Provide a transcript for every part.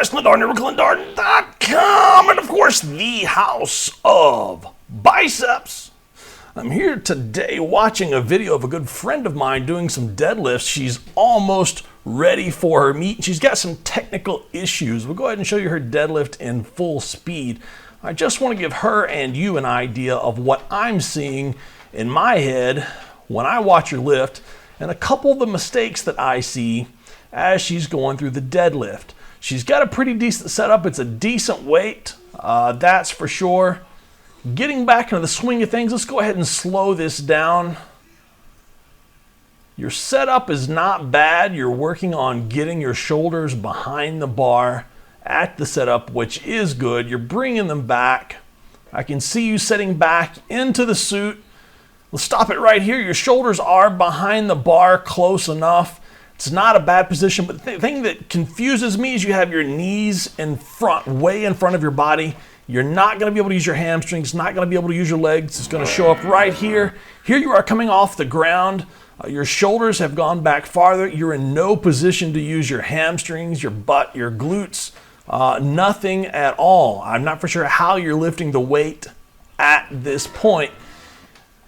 guys, ClintDarden.com, and of course, the house of biceps. I'm here today watching a video of a good friend of mine doing some deadlifts. She's almost ready for her meet. She's got some technical issues. We'll go ahead and show you her deadlift in full speed. I just want to give her and you an idea of what I'm seeing in my head when I watch her lift, and a couple of the mistakes that I see as she's going through the deadlift. She's got a pretty decent setup. It's a decent weight, that's for sure. Getting back into the swing of things, let's go ahead and slow this down. Your setup is not bad. You're working on getting your shoulders behind the bar at the setup, which is good. You're bringing them back. I can see you setting back into the suit. Let's stop it right here. Your shoulders are behind the bar close enough. It's not a bad position, but the thing that confuses me is you have your knees in front, way in front of your body. You're not going to be able to use your hamstrings, not going to be able to use your legs. It's going to show up right here. Here you are coming off the ground. Your shoulders have gone back farther. You're in no position to use your hamstrings, your butt, your glutes, nothing at all. I'm not for sure how you're lifting the weight at this point.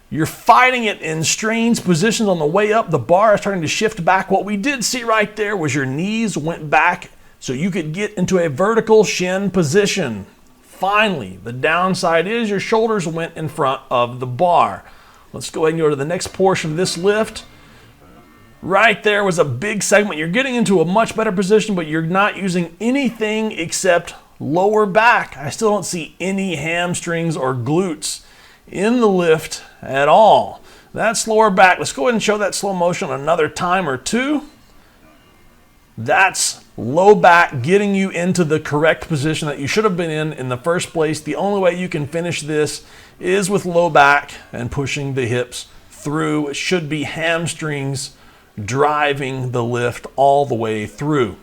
You're fighting it in strange positions on the way up. The bar is starting to shift back. What we did see right there was your knees went back so you could get into a vertical shin position. Finally, the downside is your shoulders went in front of the bar. Let's go ahead and go to the next portion of this lift. Right there was a big segment. You're getting into a much better position, but you're not using anything except lower back. I still don't see any hamstrings or glutes in the lift at all. That's lower back. Let's go ahead and show that slow motion another time or two. That's low back getting you into the correct position that you should have been in the first place. The only way you can finish this is with low back and pushing the hips through. It should be hamstrings driving the lift all the way through.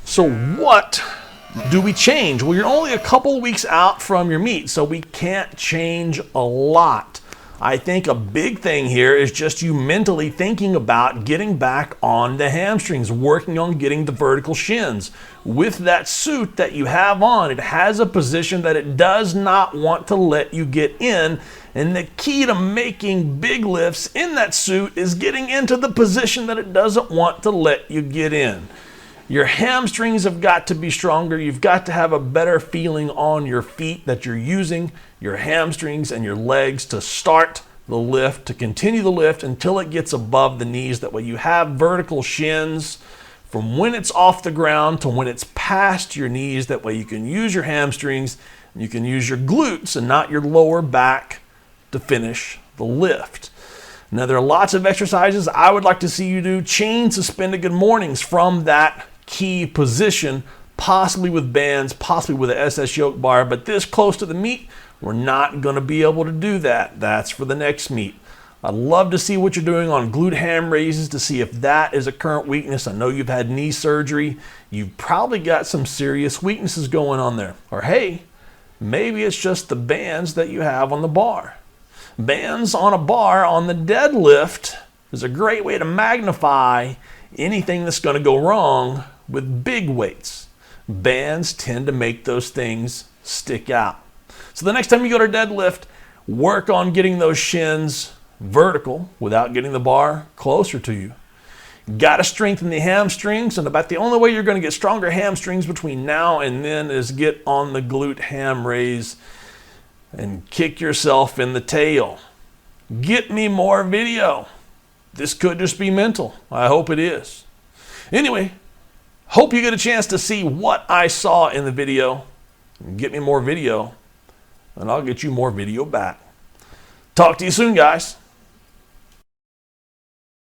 So what do we change? Well, you're only a couple of weeks out from your meet, so we can't change a lot. I think a big thing here is just you mentally thinking about getting back on the hamstrings, working on getting the vertical shins. With that suit that you have on, it has a position that it does not want to let you get in, and the key to making big lifts in that suit is getting into the position that it doesn't want to let you get in. Your hamstrings have got to be stronger. You've got to have a better feeling on your feet that you're using your hamstrings and your legs to start the lift, to continue the lift until it gets above the knees. That way you have vertical shins from when it's off the ground to when it's past your knees. That way you can use your hamstrings, you can use your glutes and not your lower back to finish the lift. Now, there are lots of exercises I would like to see you do. Chain suspended good mornings from that key position, possibly with bands, possibly with a SS yoke bar, but this close to the meet, we're not going to be able to do that. That's for the next meet. I'd love to see what you're doing on glute ham raises to see if that is a current weakness. I know you've had knee surgery. You've probably got some serious weaknesses going on there. Or hey, maybe it's just the bands that you have on the bar. Bands on a bar on the deadlift is a great way to magnify anything that's going to go wrong with big weights. Bands tend to make those things stick out. So the next time you go to deadlift, work on getting those shins vertical without getting the bar closer to you. Got to strengthen the hamstrings, and about the only way you're going to get stronger hamstrings between now and then is get on the glute ham raise and kick yourself in the tail. Get me more video. This could just be mental. I hope it is. Anyway, hope you get a chance to see what I saw in the video. Get me more video, and I'll get you more video back. Talk to you soon, guys.